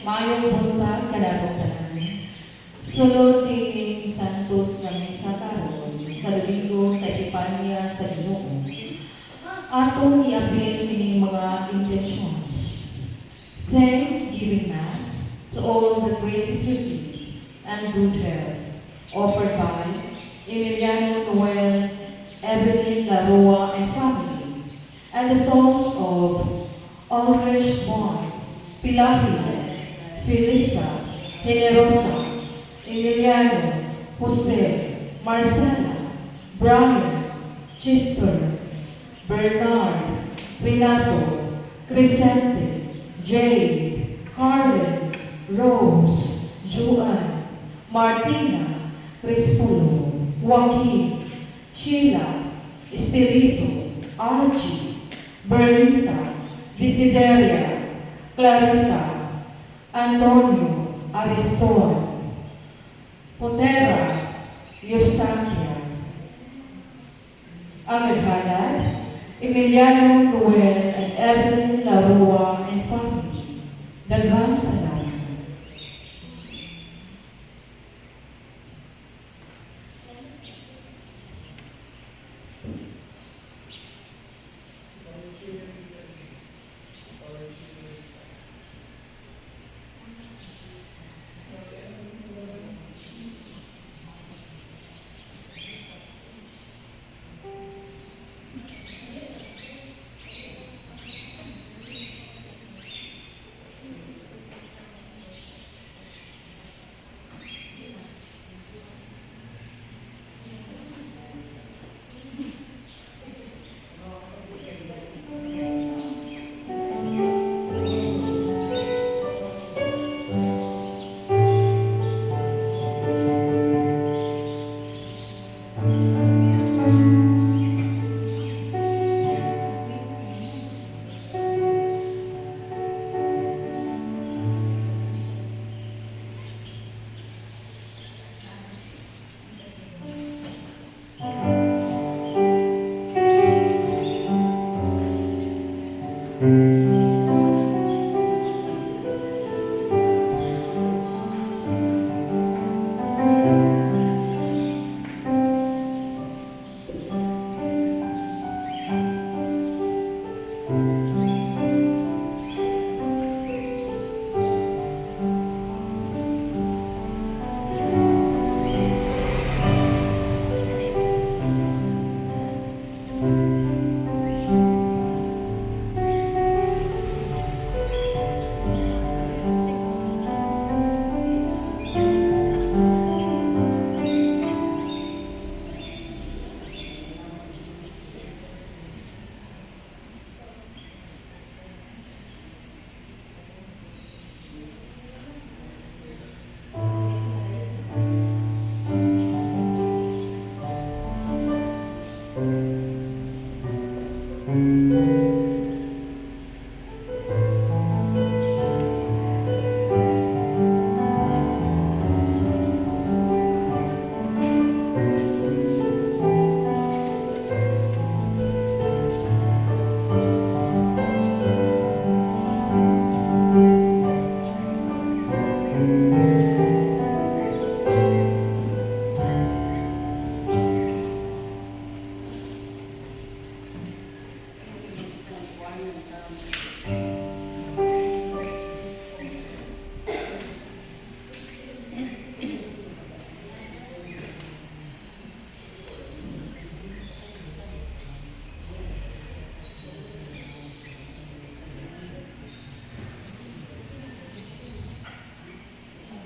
Mayong buntag kadagog tanan. Sulod ni Santos nga misa karon sa Domingo sa Epifania sa Ginoo. Atong i-apil kining mga intentions. Thanksgiving Mass to all the graces received and good health offered by Emiliano Noel, Evelyn Larua and family, and the souls of Ulrich Bond, Pilapilo, Felisa, Generosa, Emiliano, Jose, Marcela, Brian, Chester, Bernard, Renato, Crescente, Jade, Carmen, Rose, Juan, Martina, Crispulo, Joaquin, Sheila, Estelito, Archie, Bernita, Desideria, Clarita, Antonio, Ariston, Potera, Eustaquia, Alejandad, Emiliano Noel, and Evelyn Larua and family. Daghang salamat.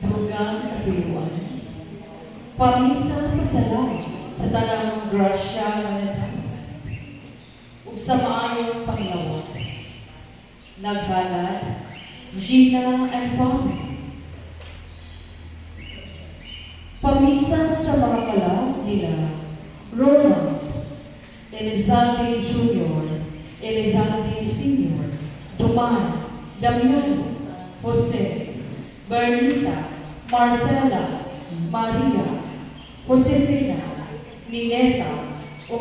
Dugang katuyuan, pamisang pasalamat sa tanang grasya nga nadaman, ug sa maayong panglawas, naghalad, Gina and family. Pamisa sa mga kalab nila, Ronald, Elizalde Jr., Elizalde Sr., Duman, Damiano, Jose, Bernita, Marcela, Maria, Josefina, Nineta, o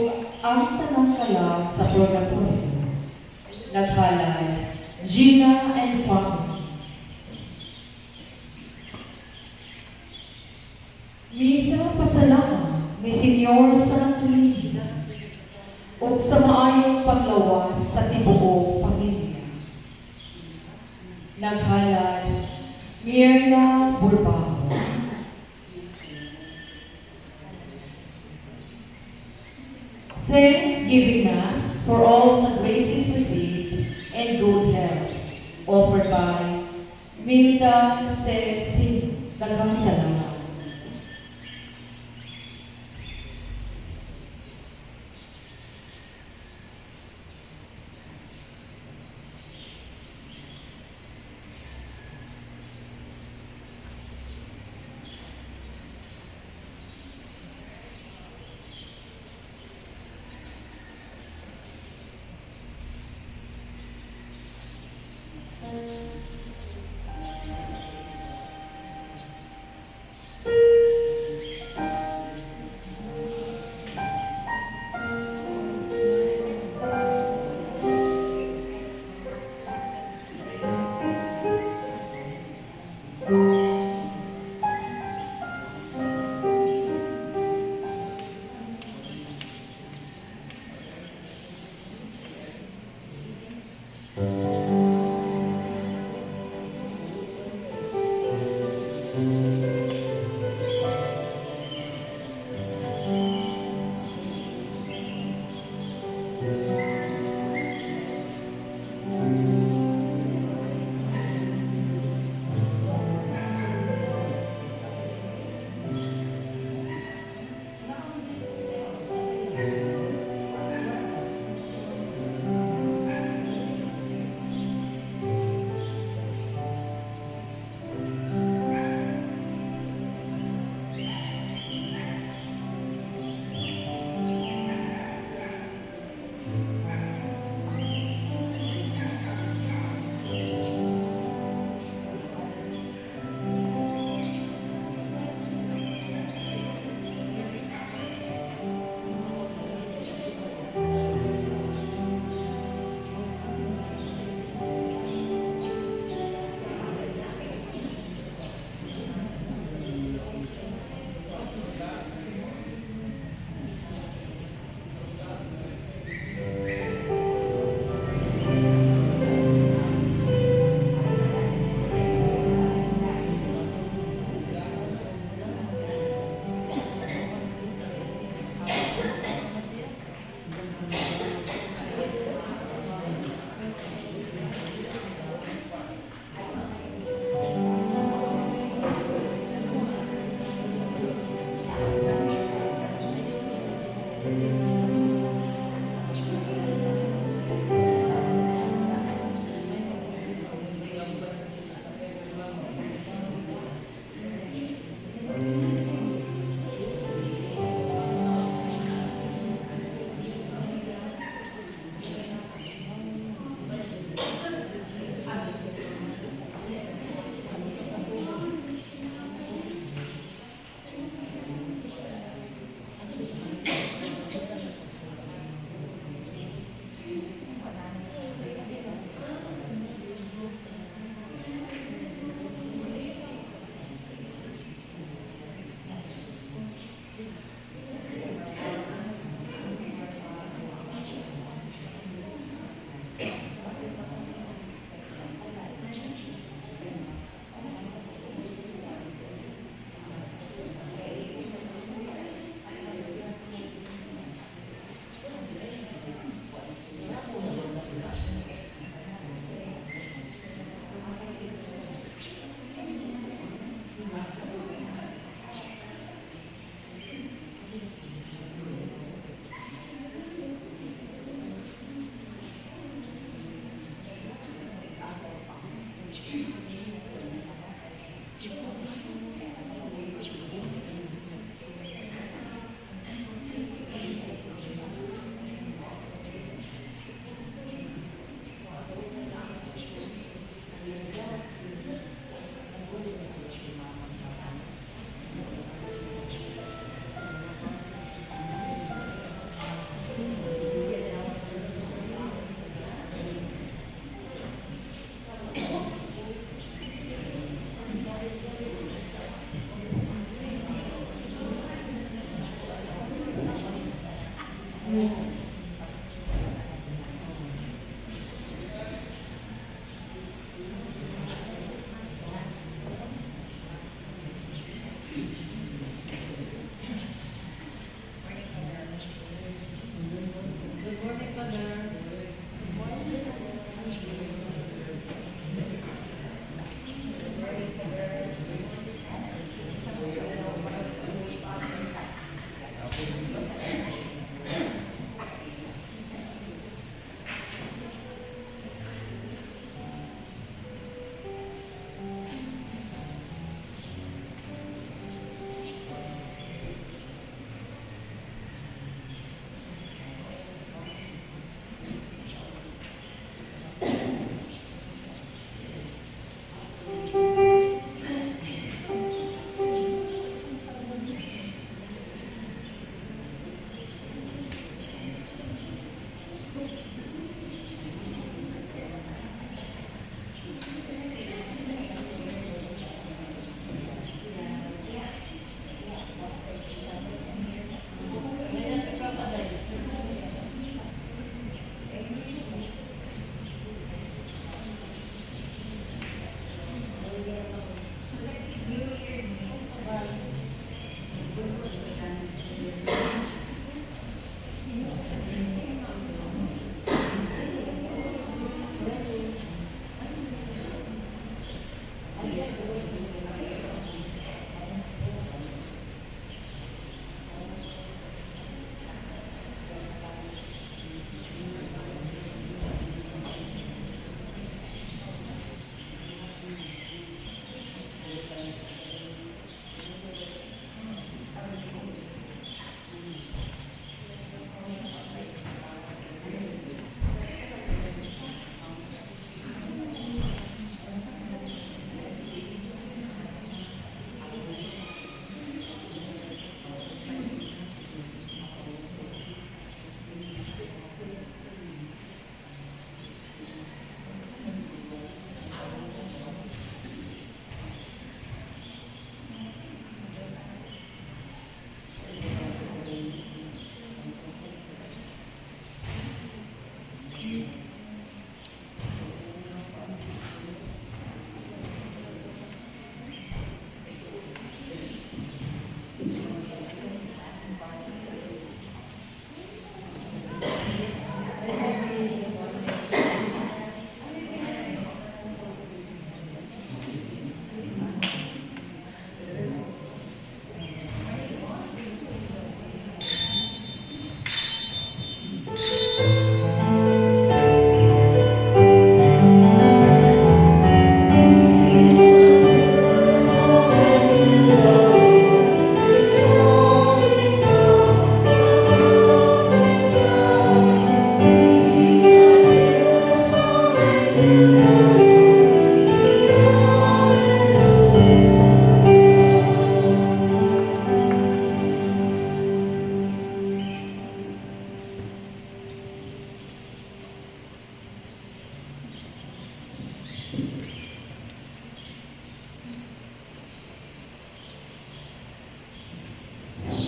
ang tanang kalab sa purgatorio. Naghalad, Gina and family. Misa pasalamat ni Senyor Santo Niño o sa maayong paglawas sa tibuok pamilya. Naghalad, Mirna Burbajo. Thanksgiving Mass for all the graces received and good health offered by Milda Cecil. Daghang salamat.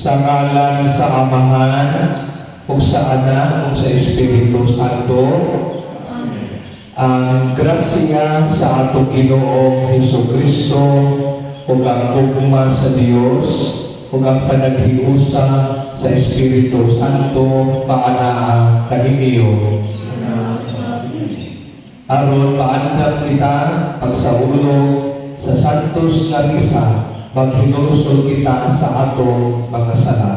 Sa ngalan sa Amahan, o sa Anak, o sa Espiritu Santo. Amen. Ang grasya sa atong Ginoong Hesukristo, ug ang ugma sa Dios, ug ang panaghiusa sa Espiritu Santo paanaa kaniyo. Aron maandam kita pagsaulog sa santos nga misa, maghinulsol kita sa atong mga sala.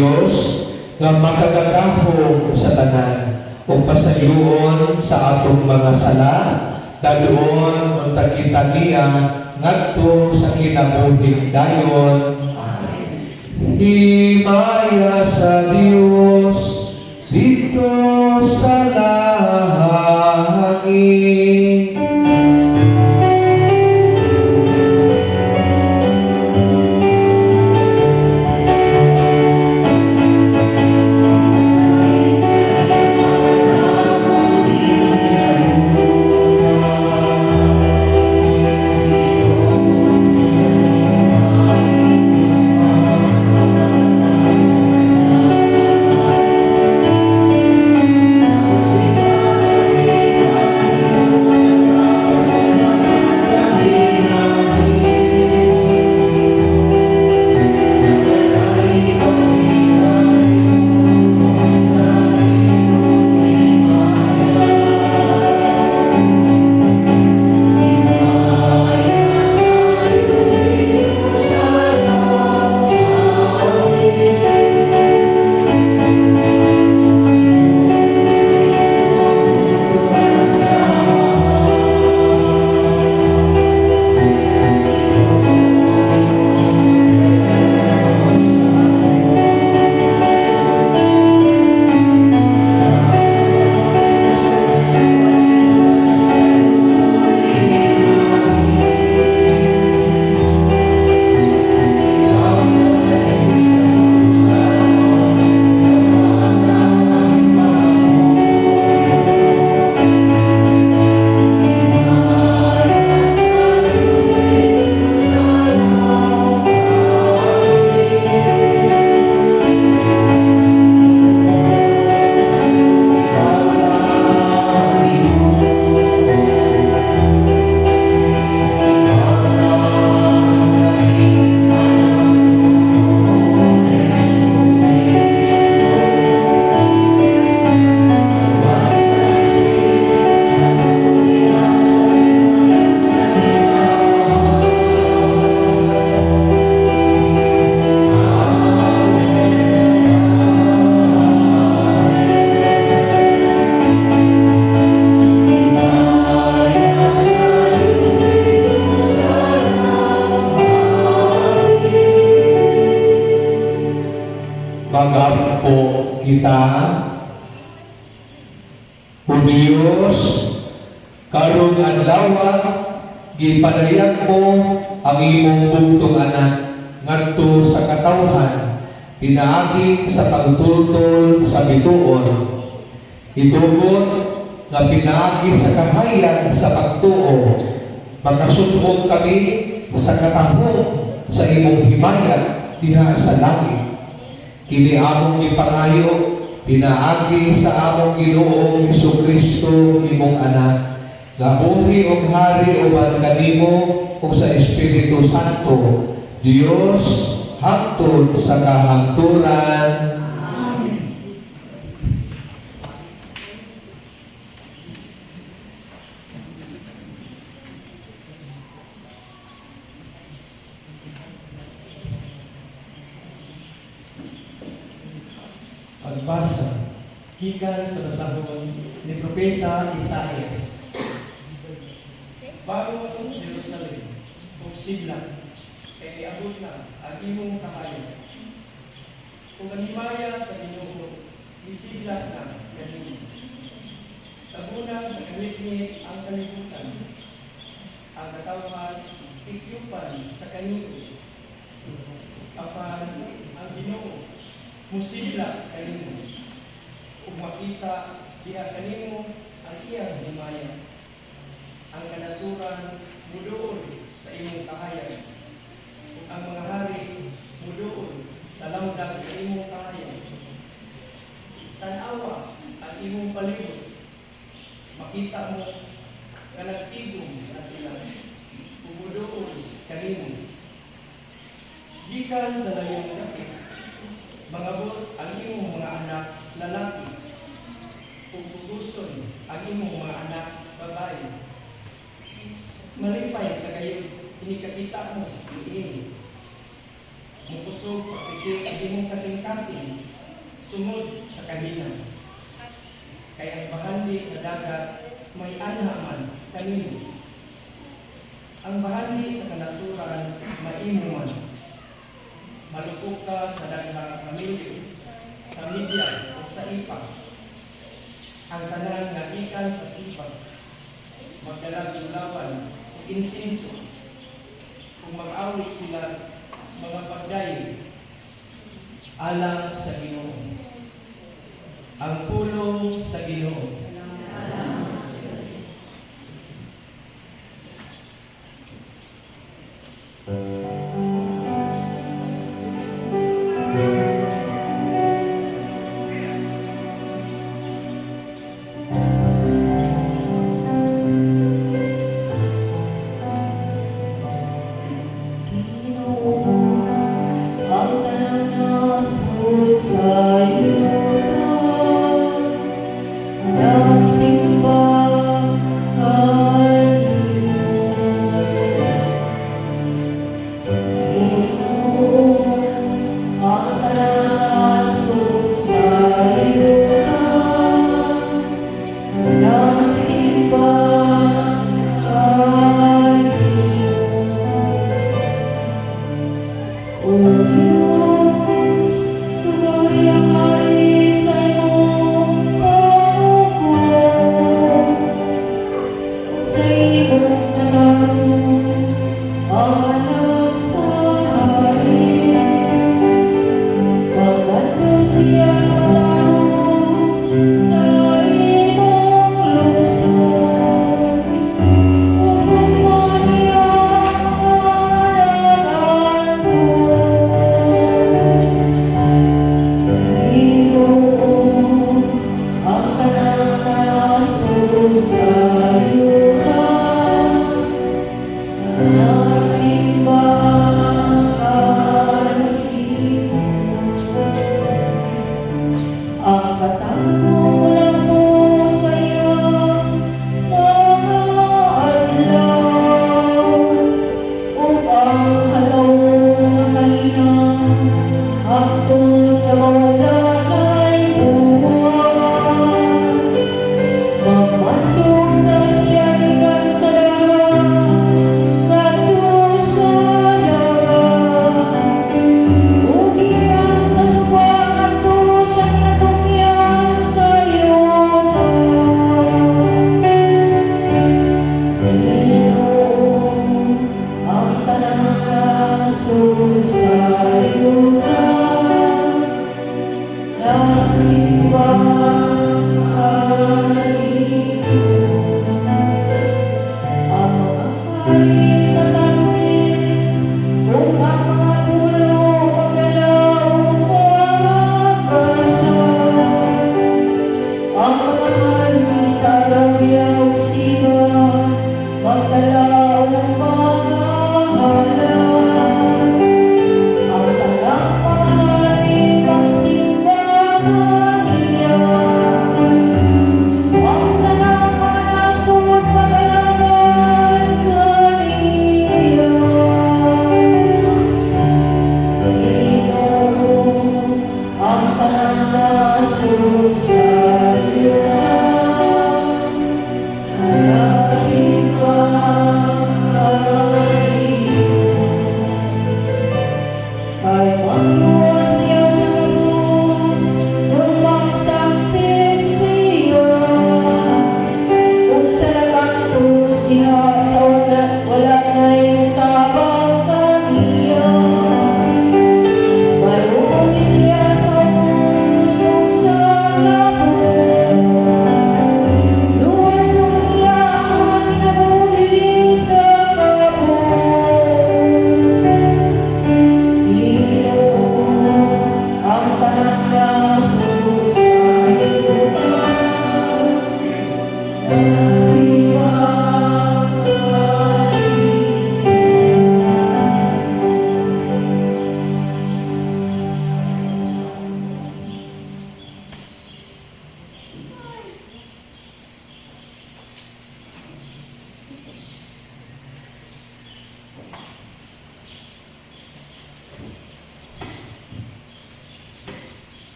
Dios nga makagagahom sa tanan o pasayloon sa atong mga sala dadoon unta kita niya ngadto sa kinabuhing dayon. Himaya sa Dios dito sa langit. Magampo kita o Diyos karong adlaw gipadayag mo ang imong bugtong anak ngadto sa katawhan pinaagi sa pagtultol sa bituon itugot nga pinaagi sa kahayan sa pagtuo makasudhog kami sa katahong sa imong himaya diha sa langit. Kini among ipangayo, pinaagi sa among Ginoong Hesukristo, imong anak, nga buhi o hari o kanimo o sa Espiritu Santo, Dios, hangtod sa kahangturan. Amen. Pagbasa gikan sa basahon ni Propeta Isaias. Bago Jerusalem, ug sigla, kay niabot na ang imong kahayo. Kung ang himaya sa Ginoo, isigla na kanimo. Tabunan sa kalitnit ang kalibutan, ang katawhan tikyupan sa kanino. Apan ang Ginoo musigla kanimo ug makita diha kanimo ang iyang himaya ang kanasuran muduol sa imong kahayan ug ang mga hari muduol sa lamdag sa imong kahayan tan-awa ang imong palibot makita mo nga nagtigom na sila ug muduol kanimo gikan sa layong kapit mangabot ang imong mga anak lalaki ug tuguson ang imong mga anak babae. Malipay kagayon inikakita mo ini. Mupusog pagpikit ang imong kasing-kasing tungod sa kanina. Kaya ang bahandi sa dagat may anhaman kanino. Ang bahandi sa kanasuran maimo man. Malupok ka sa daghang pamilyo, sa media o sa ipa. Ang tanan nga ikan sa sipag, magdalag ulawan o insenso. Kung mag-awit sila, mga pagdayo, alang sa Ginoo. Ang pulong sa Ginoo. Ang tanang nasod sa iyo, nagsimba kanino. Ang tanang nasod sa iyo, nagsimba kanino. O Diyos, tuloy ang hari sa iyong pagkukulong. Sa iyong katarungan, anak sa hari. Maganda siya matarong sa iyong lungsod. Upang maniyaman Ginoo, ang tanang nasod sa iyo nagsimba kanino. Ang katapong lamo sa iyo mga adlaw, upang halawong makahinang hangtod na mawalanay buwan. Magmandog ka siya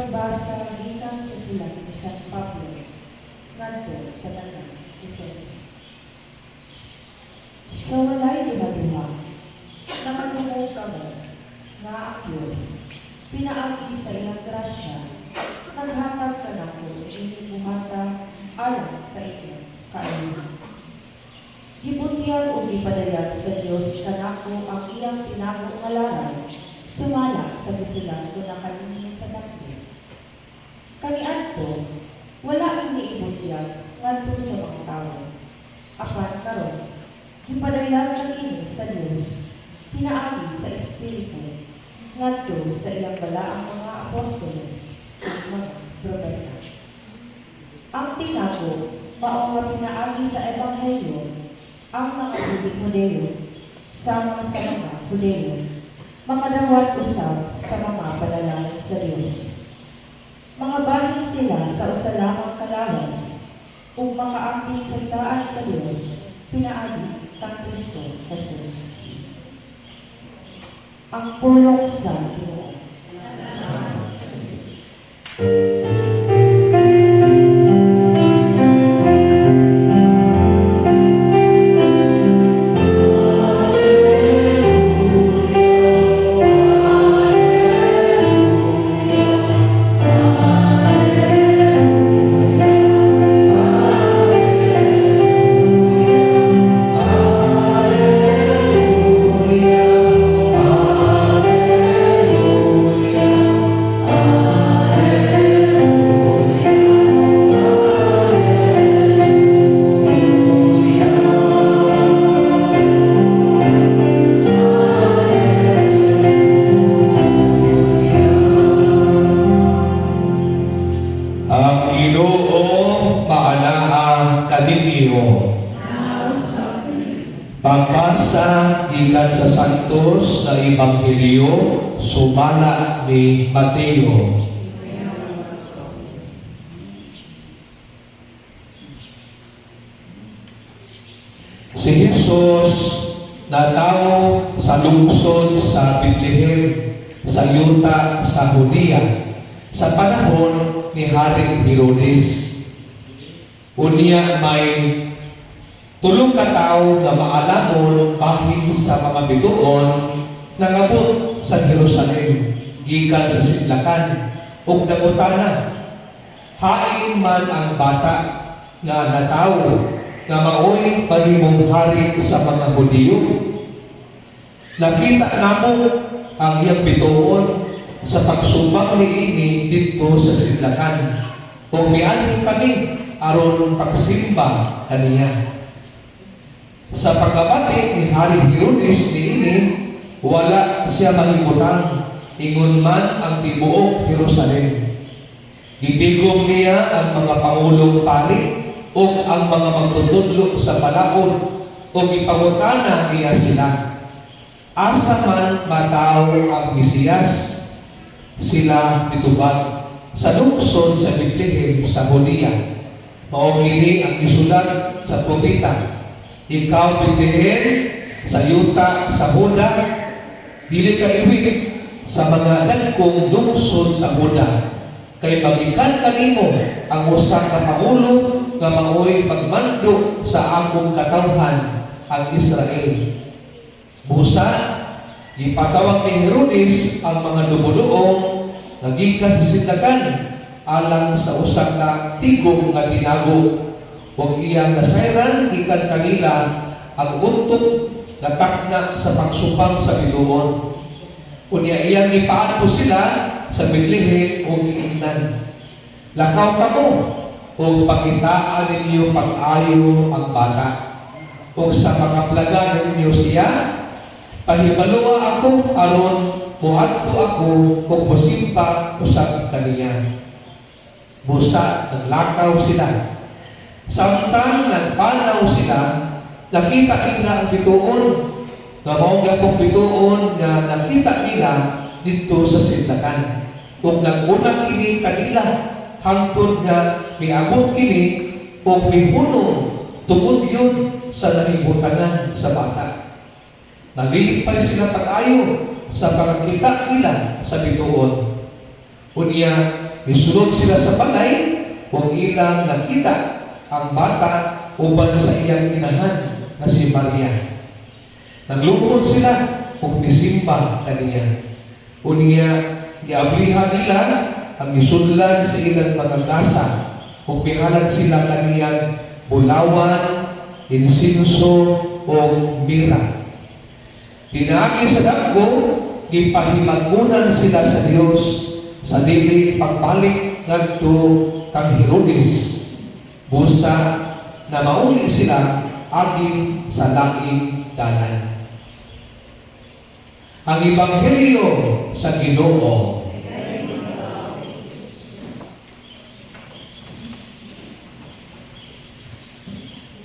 Pagbasa gikan sa sulat ni San Pablo ngadto sa tanan Efeso. Sa walay duha-duha, nakatungog kamo nga ang Diyos, pinaagi sa iyang grasya, naghatag ka na ko inyong buhata alang sa inyong kaayuhan. Gibutyan o gipadayag sa Diyos kanako ang iyang tinago nga laran, sumala sa gisulat ko na kaninyo sa dapit. Kaniadto, wala iniibutyan ngadto sa mga tao. Apan karon, gipadayag kanini sa Diyos, pinaagi sa Espiritu, ngadto sa ilang balaang mga apostoles at mga propeta. Ang tinago, mao nga pinaagi sa Ebanghelyo, ang mga Hudyo sama sa mga Hudyo, makadawat usab sa mga panalangin sa Diyos. Mga bahin sila sa usalamang kalawas, ug makaangkin sa saan sa Diyos, pinaagi kang Kristo Jesus. Ang pulong sa Ginoo. Pagbasa gikan sa Santos na Ebanghelyo sumala ni Mateo. Si Jesus natao sa lungsod sa Bethlehem, sa yuta sa Judea, sa panahon ni Hari Herodes. Unya may tulong ka tao nga maalamon bahin sa mga bituon nangabot sa Jerusalem gikan sa sidlakan ug nangutana, hain man ang bata nga natawo nga maoy mahimong hari sa mga Hudyo. Nakita namo ang iyang bituon sa pagsubak niini dito sa sidlakan ug mianhi kami aron pagsimba kaniya. Sa pagkabati ni Hari Herodes niini, wala siya mahimutang ingon man ang tibuok Jerusalem. Gibigong niya ang mga pangulong pari o ang mga magtutudlo sa balaod o ipangutana niya sila. Asa man mataw ang Mesiyas, sila mitubag sa lungsod sa Bethlehem sa Judea. Mao kini ang isulat sa propeta. Ikaw Bethlehem sa yuta sa Huda, dili ka iwig sa mga dagkong lungsod sa Huda, kay magikan kanimo ang usa ka pangulo nga maoy pagmando sa akong katawhan, ang Israel. Busa ipatawag ni Herodes ang mga dumuduong nga gikan sa sidlakan alang sa usa ka tigom nga tinago. Huwag iyang nasayran ikan kanila ang untok na takna sa pagsupang sa bituon. Unya iyang ipaadto sila sa Bethlehem o giingnan. Lakaw kamo kung pakitaan ninyo pag-ayo ang bata. Kung sa mga plaga ninyo siya, pahibalua ako aron muadto ako kung musimba usab kaniya. Busa naglakaw sila. Samtang nagpanaw sila, nakita nila ang bituon. Nga mao gyapon bituon nga nakita nila dito sa sidlakan. Kung nag-unang kini kanila, hangtod nga miabot kini o mihunong tungod yun sa nahibutangan sa bata. Nalipay sila pag-ayo sa pagkita nila sa bituon. Unya, Misunod sila sa balay kung ilang nakita ang bata uban sa iyang inahan na si Maria. Naglungkod sila kung nisimba kaniya. Unya, giablihan nila ang isudlan sa ilang mga gasa kung pingalan sila kaniyang bulawan, insinso, o mira. Pinagi sa dagko, gipahimagunan sila sa Dios sa dili pagbalik ngadto kang Herodes. Busa na mauli sila agi sa laing dalan. Ang Ebanghelyo sa Ginoo.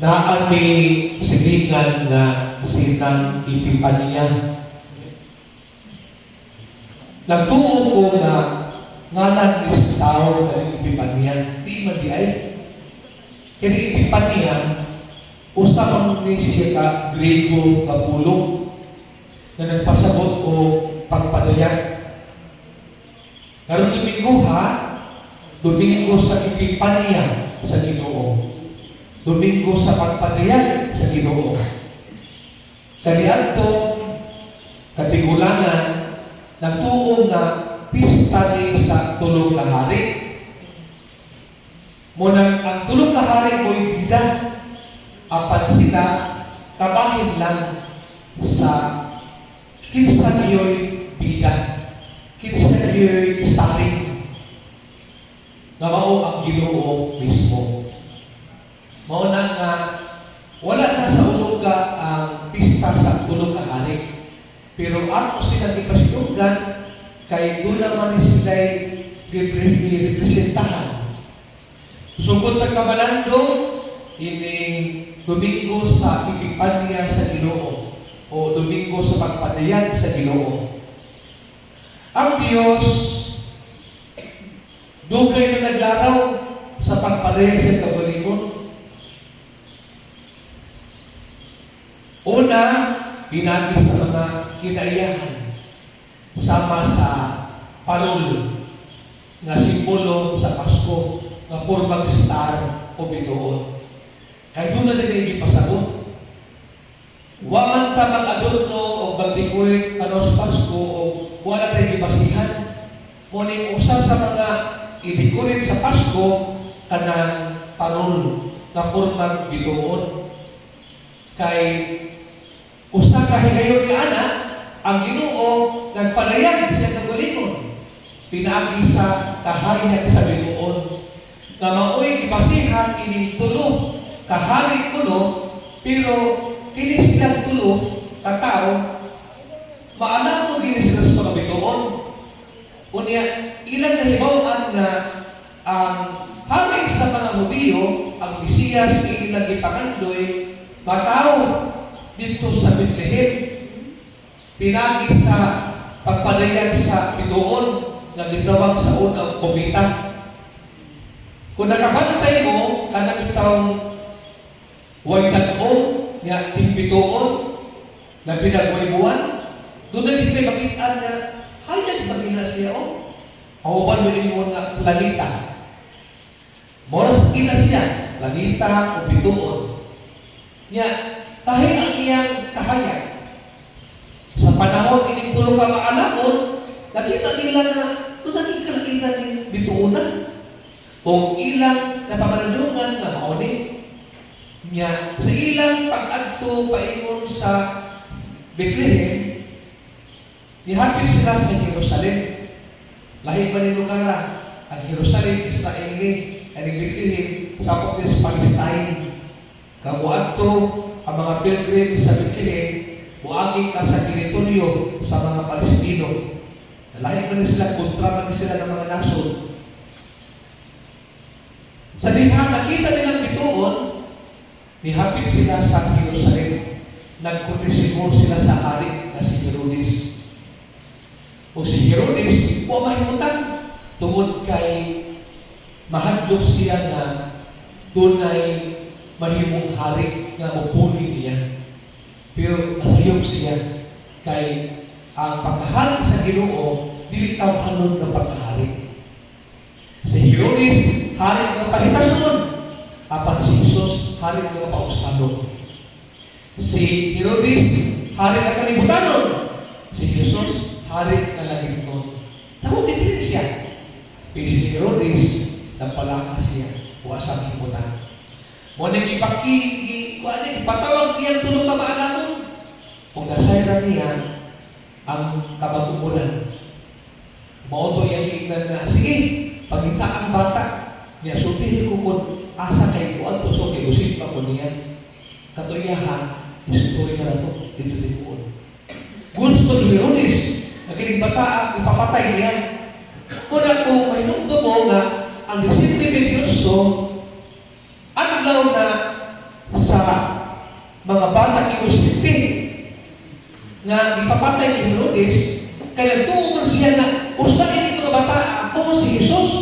Naan may silingan nga sinang Epipania. Nagtuo ko nga ngalan ni tao ng Epipania, di man di ay. Kaya Epipania, usapang ni siya ka Grego nga pulong na nagpasabot o pagpadayag. Karong Domingo ha, Domingo sa Epipania sa Ginoo. Domingo sa pagpadayag sa Ginoo. Kaniadto katigulangan nagtuo nga pista ni sa tulong ka hari. Munang ang tulong ka hari mo'y bida apan sila kabahin lang sa kinsa niyo'y bida, kinsa niyo'y starring nga mao ang Ginoo mismo. Mao na nga wala na sa uluga ang pista sa tulong ka hari. Pero ako sila ipasinugan kay doon naman sila'y representahan. Sugod na kabalando, ining Domingo sa Epipania sa Ginoo o Domingo sa pagpadayag sa Ginoo. Ang Diyos, dugay na naglaraw sa pagpadayag sa kabalingon. Una, binati sa mga kinaiyahan sama sa parol nga simbolo sa Pasko nga purbang star o bituon. Kaya doon na din ay ipasabot. Wa man ta mag-adorno o magdikoy sa Pasko o wala tayo ibasihan. Ngunit usa sa mga idikorit sa Pasko kanang parol nga purbang bituon. Kay usa ka higayon ni ana ang Ginoo nagpalayag siya ng gulingon. Pinagi sa kahayag sa bituon nga maoy gibasihan ining tulo kahari kuno pero kini silang tulo ka tawo maalam mo gini sila sa mga bituon. Unya ilang nahibaw-an nga ang hari sa mga Hudiyo ang Mesiyas ilang gipangandoy mataw dito sa Bethlehem. Pinagi sa pagpadayag sa bituon na gitawag sa unang komita. Kung nakabantay mo, kanang itawang waytag-o nga timbituon na pinagwaybuan, doon na dito makita na hayag magina siya o pauban mo rin nga planeta. Moras ina siya, planeta o bituon. Nga, kahit ang iyang kahayag. Sa panahon ining tulo ka maalamon, nakita nila na ito naging kalagitan ng bituunan. O ilang napamanungan na mauni. Nga, sa ilang pag-adto paingon sa Bethlehem, nihapit sila sa Jerusalem. Lahi ba ni Lugara? Ang Jerusalem, Israel ni, ang Bethlehem, sa Palestine. Kamuadto ang mga pilgrim sa Bethlehem, buaging ka sa teritoryo sa mga Palestino. Nalahin man sila, kontra man sila ng mga nasod. Sa diha, nakita nilang bituon, nihapit sila sa Jerusalem. Nagkontrisigor sila sa hari na si Herodes. O si Herodes, po mahimutan, tungod kay mahadlok siya na dunay mahimong hari nga mupuli niya. Pero nasayop siya kay ang pagkahari sa Ginoo dili tawhanon ng pagkahari. Si Herodes, hari ng pahitason. Apan si Jesus, hari ng pausado. Si Herodes, hari ng kalibutanon. Si Jesus, hari ng langitnon. Tahu din siya. Pero si Herodes, nagpalakas siya. Huwag sa kalibutan. Muna ipatawag niya tulong ka maalamon. Kung nasayra niya ang kabatugunan. Mauto yan hignan na, sige, pagita ang bata, niya subihin ko kung asa kay ko ato, so kilusin pa ko niya. Katuyahan, istorya na ito, dito din. Gusto ni Herodes, na kining bata, ipapatay niya. Muna kung may nungto mo nga, ang disiplin ni Diyos, adlaw na sa mga bata inuspiti nga ipapatay ni Herodes, kaya nagtuon siya na usahin ng mga bata ako si Jesus,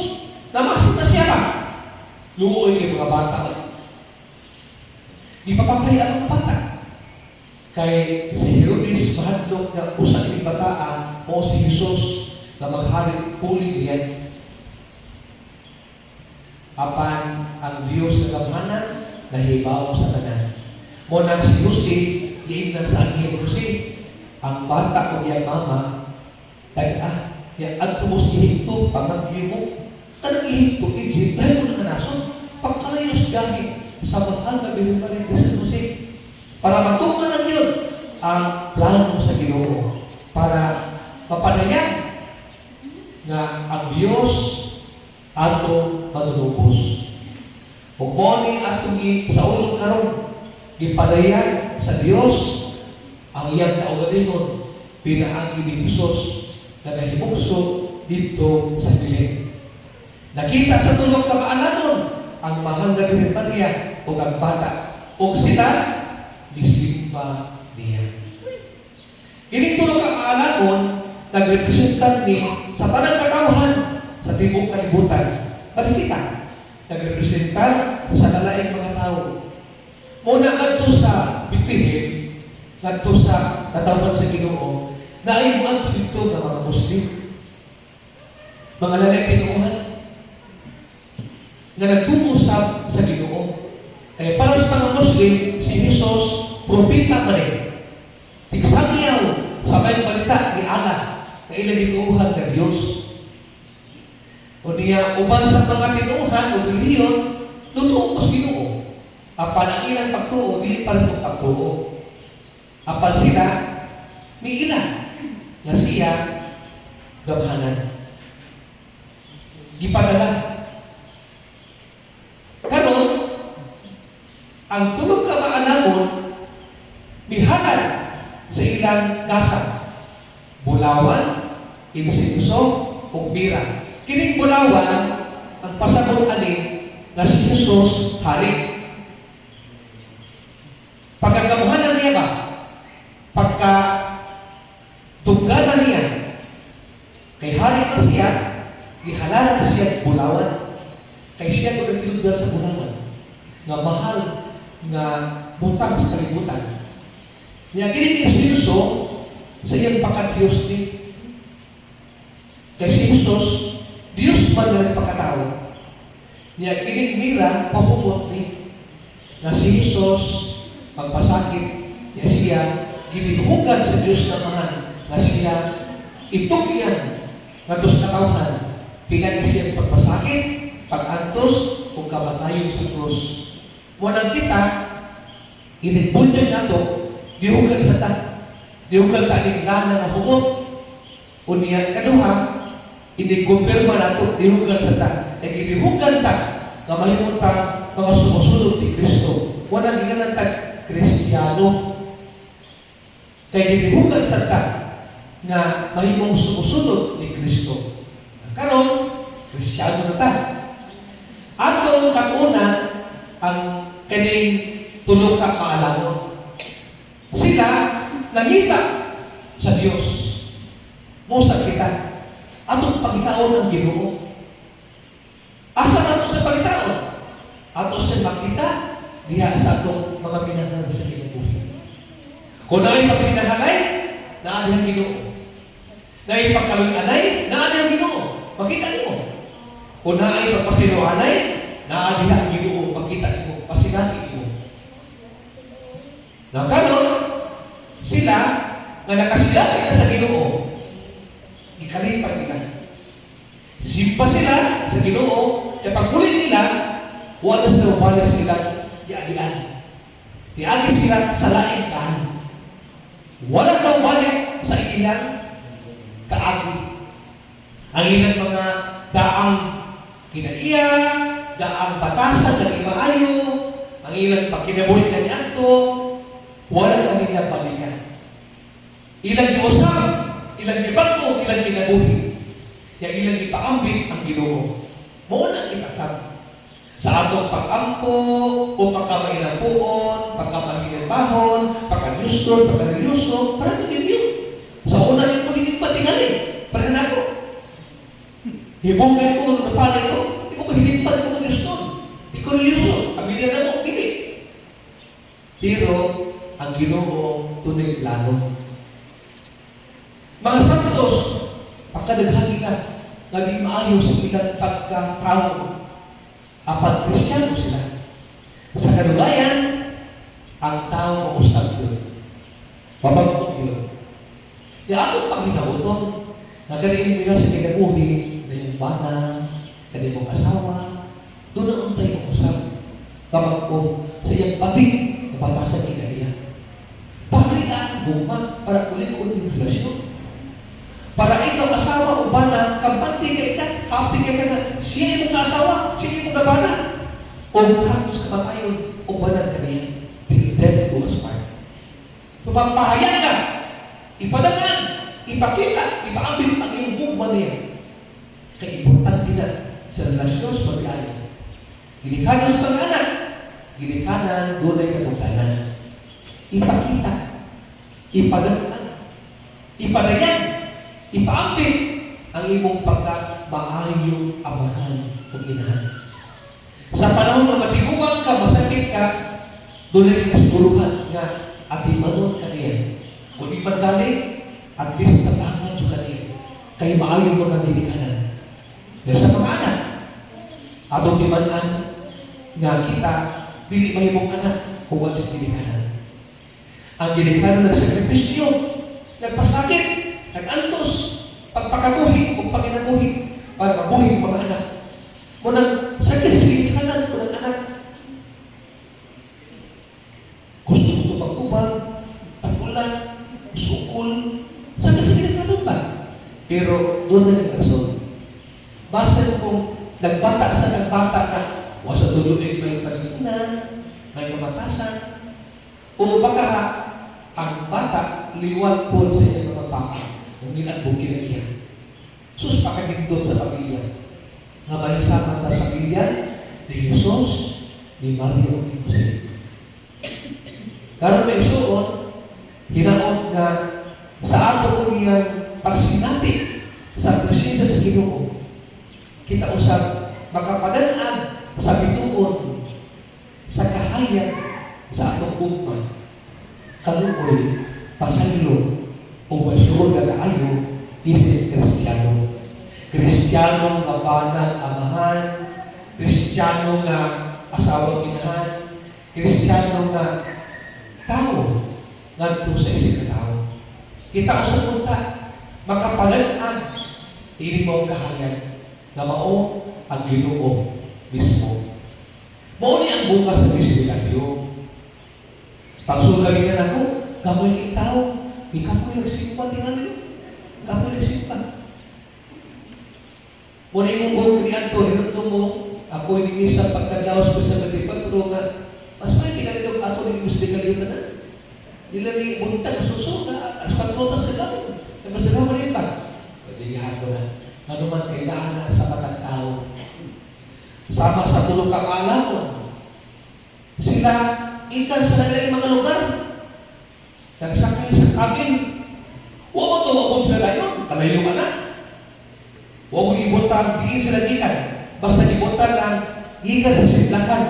namasok na siya ba? Luoy kay mga bata. Ipapatay ang mga bata. Kay si Herodes mahadlok na usahin ng bata o si Jesus na maghari puli niyan. Apan ang Diyos na gamhanan nahibaw sa tanan. Munang si Jose, giingnan sa anghel Jose, ang bata o iyang mama, yan at tumos ihigto, pangagyo mo, tanang ihigto, Egypt, dahil mo na nason, pagkalayos gamit sa mahal na binupalit ni San Jose, para matuman lang yun ang plano sa Ginoo, para mapadayan na ang Diyos ato manunubos. Kung mo ni atong sa ulong karon, gipadayan sa Diyos ang iyang kaugalingon, pinaagi ni Jesus na nahimukso dito sa piling. Nakita sa tulong kamaalanon ang mahal na Birhen Maria o ang bata o sila disimba niya. Ining tulong kamaalanon nagrepresentan ni sa panagkatauhan sa tibok kalibutan. Balik kita, nagrepresentan sa lalaing mga tao. Muna ngadto sa Bethlehem, ngadto sa natawag sa Ginoo, naibuan to dito ng mga Muslim. Mga lalaing tinuuhan na nag-uusap sa Ginoo. Kaya para sa mga Muslim, si Jesus, propita man eh. Tigsangyaw sa may balita ni Allah na ilang tinuuhan ng Diyos. O niya, uban sa mga tinuuhan o relihiyon, lutuo mas Ginoo. Apan ang ilang pagtuo, dili pa rin pagtuo. Apan sila, may ilan na siya gamhanan. Gipadala. Karon, ang tulog ka maalamon, mihalal sa ilang gasa. Bulawan, insinso, o bira. Kining bulawan, ang pasabot ani na si Jesus hari. Pagkagamhanan niya ba? Pagka tungganan niya, kay hari na siya, ihalalan siya bulawan. Kay siya kung nagtulog sa bulawan, nga mahal nga butang sa kalibutan. Niya kinikin si Jesus sa iyang pagka-Diyos ni. Kay si Jesus, Diyos man na nagpakatao. Niya kining mira, pahumot ni, na si Jesus, pagpasakit, niya siya, ginihugan sa Diyos na mahal, na siya, itukyan, na dos katawhan, pinag siya pagpasakit, pag-antos, o kamatayon sa krus. Munang kita, inibunyan na ito, dihugan sa ta, dihugan ta ning lana na humot, o niya kaduha, inikumpirma na ito, dihugan sa ta, dihugan ta, na mahimot ta, mga sumusunod ni Kristo. Walang ginanantag Kristiyano. Kaya dihugan sa ta, na mahimong sumusunod ni Kristo. Karon, Kristiyano na ta. Atong kakuna, ang kaning tulong ka maalamon. Sila, nangita sa Diyos. Musa kita. Atong pagitaon ang Ginoo. Asa na sa pagitaon? Ato sa makita, diha sa atong mga pinangalan sa kinabuhi. Kung na'y pagpinahalay, naan ang Ginoo. Na'y pagkaloy-alay, naan ang Ginoo. Makita niyo. O Kung naay pagpasinuanay, naadiha ang Ginoo, makita mo, pasinati mo. Na karon sila nga nakasilati na sa Ginoo, gikalipan nila. Simpa sila sa Ginoo, e paguli nila, wala sila ubali sila diadian. Diagi sila sa laing kaan. Wala daw balik sa ilang kaagi. Ang ilang mga daang kinaiya, daang batasan na imaayo, ang ilang pagkinabuhi kaniadto, wala kami niya balikan. Ilang giusap, ilang gibago, ilang kinabuhi. Yang ilang ipaambit ang Ginoo. Muna ipasab. Sa atong pag-ampo, o pagkamainapuon, pagkamahinapahon, pagkanyuston, pagkanyuso, para ito sa una nito hindi patingali. Para na ako. Hibong ko, napalay ko, hindi ko hinimpan ko kanyuston. Hindi ko reliyoso. Pamilya na mo, hindi. Pero, ang Ginoo, tunay plano. Mga santos, pagkadaghagi ka, naging maayo sa ilang pagkatao. Apat Kristiyano sila. Sa kadugayan, ang tao mausap yun. Mapagpag yun. Di atong panghinauton, na kaniin nila sa kinabuhi, na yung bana, kaniin mong asawa, doon ang untay mausap. Kapag ko, sa iyang bating, napatasan kinaiya. Pakailan bumag para ulit-ulit yung relasyon. Para ikaw asawa o bana, kampante ka ika, happy ka na, siya yung asawa, siya yung bana. O hapos ka matayon, o banan ka niya. Pinitend to aspire. Pagpapahayag ka, ipadagan, ipakita, ipaambit ang iyong bugman niya. Kaya importante na sa relasyon sa pag-ayo. Ginikanan sa pag-anak, ginikanan, dunay katungkanan. Ipakita, ipadagan, ipadagan, ipaambit ang imong pagka-maayong amahan o inahan. Sa panahon na matiguan ka, masakit ka, doon ay kasiguruhan nga ating manon ka niya. Kung di mandali, at least tabangan siya ka niya. Kaya maayong mga dinikanan. Dahil sa mga anak, atong dimanan nga kita, dili mahimong anak kung walang dinikanan. Ang dinikanan ng sakripisyo, nagpasakit, nag-antos, pagpakabuhi o pagkinabuhi para mabuhi ang mga anak. Munang sakit sa pinikanan, munang anak. Gusto mo ito pag-ubang, tagulan, sukul, sakit sa pinikanan ba? Pero doon na yung rason. Basta kung nagbata na, wasa tuluin may palipunan, may kamatasan, o baka ang bata liwat po sa iyong mga papa. Ang ginagbukin na iya. Sus, pakagindot sa pamilya. Nga may sama na sa pamilya ni Jesus, ni Mario, ni Jose. Karon may isuon, hinaon nga sa ato ko niyang pagsinati sa presensya sa Ginoo. Kita usap, makapadanaan sa bituon, sa kahayag, sa atong ugma. Kaluoy, pasaylo, o masyur na kaayo, isip Kristiyano. Kristiyano nga banang amahan, Kristiyano nga asawang inahan, Kristiyano nga tao, nga sa isip na tao. Kita ko sa punta, makapalanaan, hindi mo kahayag, na mao ang Ginoo mismo. Mao ni ang bunga sa disipularyo. Pagsulgarin na ako, gamoy kang tao, ikaw ko'y nagsimpan din natin. Ikaw ko'y nagsimpan. Muna yung buong kanianto, hinunto mo, ako'y nimisa pagkadaos ko sa matipag, pero nga, mas may pinalito ato ng gusto kalito na. Nila ni buntag, suso na, as pagprotas ka lang. Mas na naman rin pa. Pagdigahan ko na. Ano man kailangan na sa matagtao. Sama sa tulong kamalakon. Sila, ikan sa nila mga lugar. Nagsakay sa kabin. Huwag mo tumabot sila yun. Kalayo ka na. Huwag mo ibutan, bigyan sila ikan. Basta ibutan lang, ikan sa sidlakan.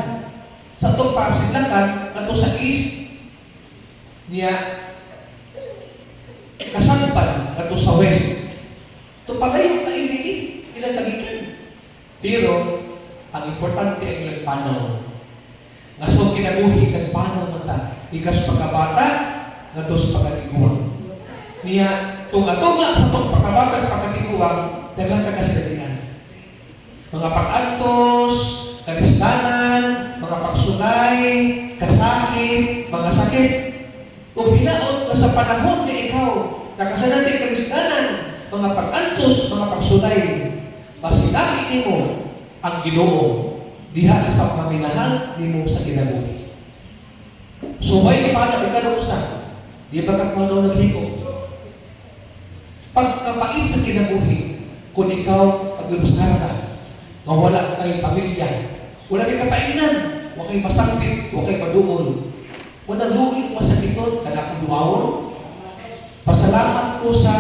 Sa itong sidlakan, ito sa east, niya kasampan, ito sa west. Ito palayo na iligid, ilang tagikan. Pero, ang importante ang ilang panaw. Nga so, kinabuhi ng panaw mata. Ikas pagkabata, nga tos pagkatiguang. Niya, tunga-tunga sa pagkabata at pagkatiguang, dagang kakasilalian. Mga pag-antos, karisdanan, mga pagsulay, kasakit, mga sakit. Kung hinaot na sa panahon na ikaw, nakasanan ng karisdanan, mga pag-antos, mga pagsulay, masinaki mo ang Ginoo diha sa paminahan nimo sa kinabuhi. So, may paano ikaluusan? Di ba kakmano naghiko? Pagkapait sa kinabuhi, kung ikaw pag-ilusara ka, mawala kay pamilya, wala kay kapainan, wala kay masakit, wala kay maduol, wala lugi o masakiton, kada kong duwawon. Pasalamat ko sa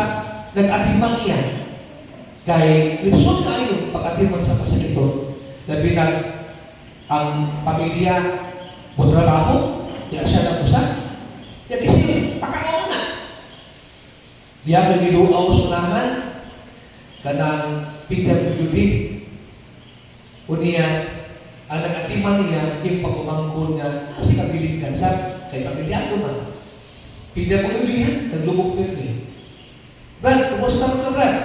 nag-atiman niya. Kay lisod kayo pag-atiman sa pasakiton. Labi na ang pamilya mo trabaho, diya siya na usan. Diya kasi pakakaon na. Diya nagiluaw sunahan kanang PWD. Unya, ang nag-atiman niya, yung pagkumangkon nga, kasi kabiling kansa, kay pamilya ko man. PWD yan, naglubog ko yun eh. Brad, kumusta mo ka, Brad?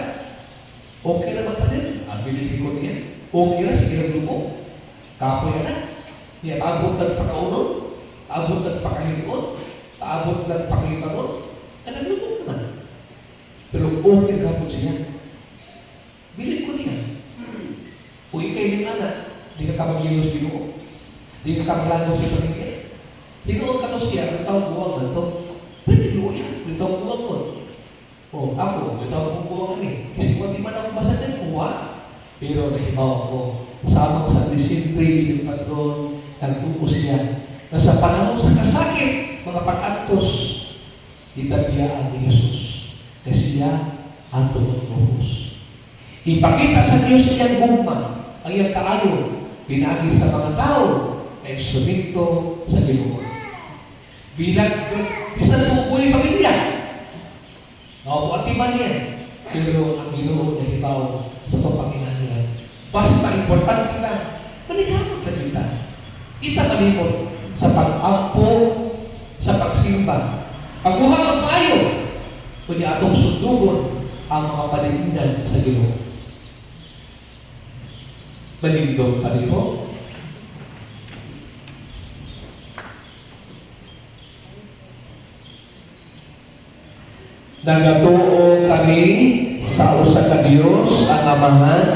Okay naman pa din. Ability ko niya. Okay na, sige naglubog. Kapoy na. Niya, paabot ng pakaunon, paabot ng pakahinoon, paabot ng pakalipanon, naglubog naman. Pero okay na po siya. Bilip ko niya. Kung ikay din anak, di ka mag-ilos Ginoo. Di ka maglago sa pamilya. Ginoo ka to siya, ang tawag buwag na to. Pwede Ginoo yan, may tawag buwag ko. O, ako, may tawag kong buwag ni. Kasi kung di man ako basa din, kuha. Pero nahibaw ako. Sama ko sa disipre, yung patron, nagpupos niya. Na sa panahon sa kasakit, mga pag-antos, itabiyaan ni Jesus. Kasi siya, ang tumutupos. Ipakita sa Diyos niyang gumma, ang iyang kaayon, pinagi sa mga tao na instrumento sa Ginoo. Bilang bisan tubuhay pamilya, naupuatiman niya, pero ang Ginoo na hibaw sa pagpanginahan niya. Basta importante lang, manikamot na kita. Itapalimot sa pag-ampo, sa pagsimba. Pagbuhat ng payo, kundi atong sundugon ang mga panindan sa Ginoo. Manindong pariho. Nagatuo kami sa usa ka Dios ang Amahan,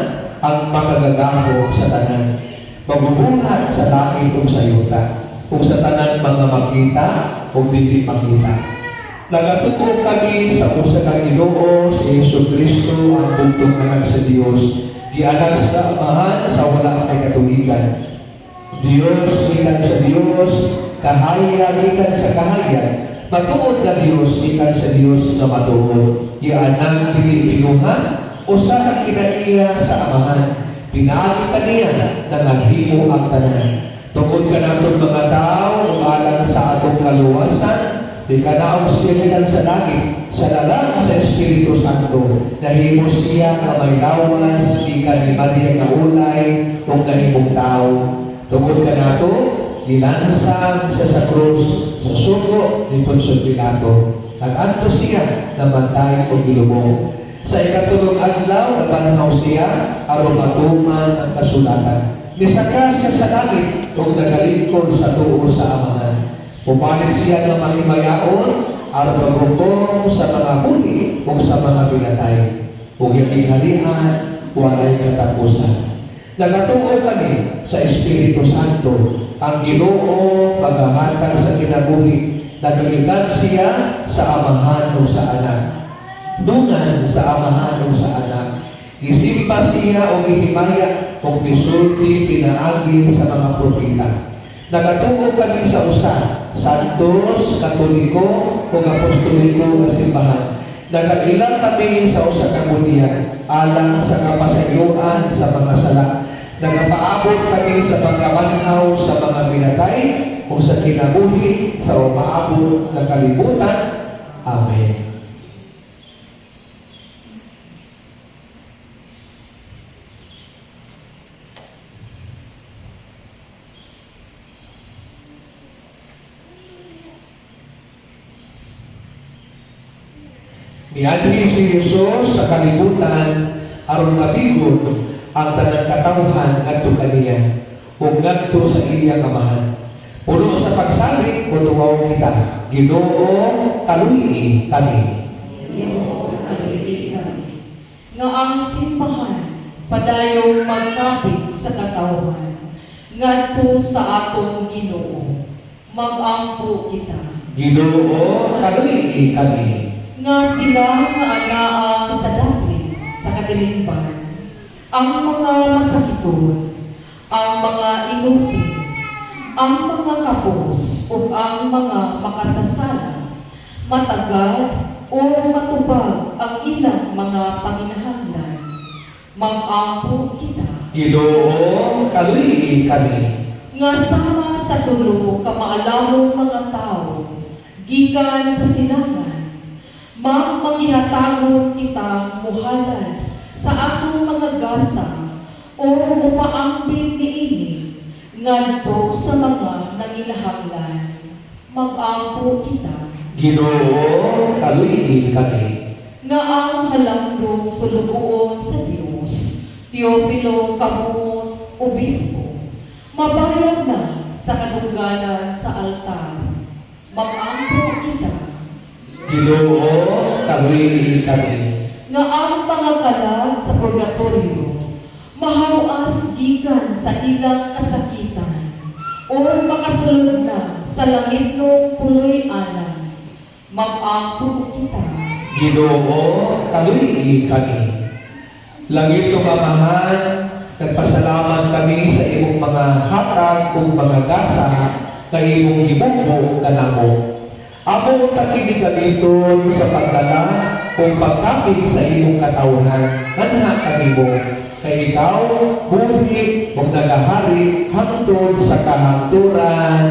ang makagagapo sa tanan. Magbubuhat sa langit ug sa yuta, ug sa tanan mga makita ug dili makita. Nagatuo kami sa usa ka Ginoo si Jesucristo ang bugtong anak sa Dios. Gianak sa Amahan sa wala may katuigan. Dios ikan sa Dios, kahaya ikan sa kahaya. Matuod na Dios ikan sa Dios na matuod. Gianak dili pinuhan, usa ka kinaiya sa Amahan. Pinaagi kaniya na naghimo ang tanan. Tungod ka naton mga tao, umalang sa atong kaluwasan, di ka naong siya sa langit, sa lalang sa Espiritu Santo. Nahimos siya na may lawas, di ka ni Maria na ulay, kung nahimong tao. Tungod ka nato, ilansang siya sa krus, sa sugo ni Poncio Pilato. Nag-anto siya na matay o gilubong. Sa ikatulong adlaw, nabanhaw siya, aron matuman ang kasulatan. Nisaka siya sa langit, kung nagalingkod sa tuo sa Amahan. Pumalik siya ng mahimayaon, aron maghukom sa mga huli o sa mga pinatay. Kung yung halihan, walay katapusan. Nagatuo kami sa Espiritu Santo, ang Ginoo paghahatag sa kinabuhi. Nagalitan siya sa Amahan o sa Anak. Dungan sa Amahan o sa Anak. Isimpa siya o ihimaya kung bisulti pinaagi sa mga propita. Nagatuo kami sa usa, Santos, Katoliko, o Apostoliko na simbahan. Nagailang kami sa usa ka bulian, alang sa kapasayloan sa mga sala. Nagapaabot kami sa pagkabanhaw sa mga pinatay, o sa kinabuhi, sa umaabot ng kalibutan. Amen. Niadhi si Jesus sa kalibutan aron mabigon ang tanang katawhan ngadto kaniya ug ngadto sa iyang amahan. Puno sa pagsalig motuwaw kita, Ginoo kaluyi kami. Ginoo kaluyi kami. Nga ang simbahan padayong magkapit sa katawhan ngadto sa atong Ginoo. Mag-ampo kita, Ginoo kaluyi kami. nga sila nga anaa sa dapit sa katilimban, ang mga masakiton, ang mga inuti, ang mga kapos o ang mga makasasala, matagad o matubag ang ilang mga panginahanglan. Mag-ampo kita, Ginoo kaluyi kami. nga sama sa tulo ka maalamong mga tao, gikan sa silangan, mangihatagod kita muhalad sa atong mga gasa o mupaambit niini ngadto sa mga nanginahanglan. Mag-ampo kita, Ginoo kaluyi kami. nga ang halangdong sulugoon sa Dios, Teofilo Kabungot, Obispo, mabayag na sa kadungganan sa altar. Mag-ampo kita, Ginoo kaluyi kami. nga ang pangakalag sa purgatorio mahawas gikan sa ilang kasakitan o makasulod na sa langit ng puloy alam. Mag-ampo kita, Ginoo kaluyi kami. Langit o Amahan, nagpasalamat kami sa imong mga hatag ug mga gasa na imong gibugbo kanamo. Amo takinig gamiton sa pagdala o pagkapit sa imong katawhan, anha kanimo, kay ikaw, buhi o nagahari hangtod sa kahangturan.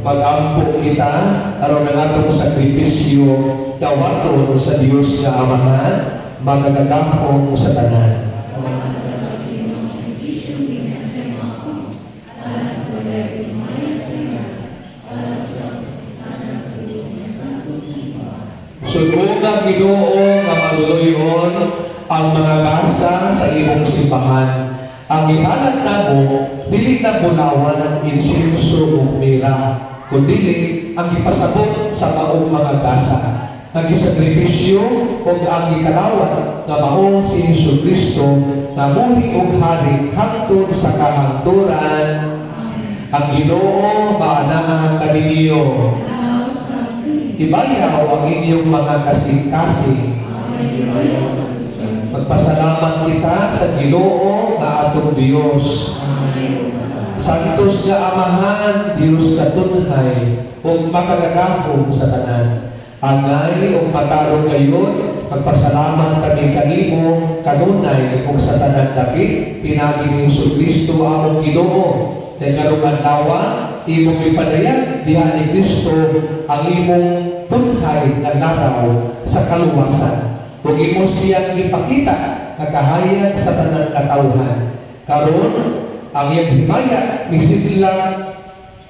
Mag-ampo kita aron ang atong sakripisyo dawaton sa Dios nga Amahan, magagadahom sa tanan. Suno nga Ginoo nga maluluyon ang mga gasa sa imong simbahan. Ang ihalat namo dili na bulawan ang insenso ug mira, kundi ang ipasabot sa maong mga gasa. Nagisakripisyo o ang ikalawat na mao si Jesucristo na muhi og hari hangtod sa kahangturan. Ang Ginoo maanaa kaninyo. Ibayaw ang inyong mga kasing-kasing. Magpasalamat kita sa Ginoo nga atong Dios. Santos nga Amahan, Dios katunhay, ug makagadahom sa tanan. Angay ug matarong gayon, magpasalamat kami kanimo kanunay ug sa tanan dapit pinagi ni Jesucristo among Ginoo. Kay karong adlaw imong ipadayag diha ni Kristo ang imong tunhay nga laraw sa kaluwasan. Ug imo siyang ipakita nga kahayag sa tanan katawhan. Karon ang iyang himaya misidlang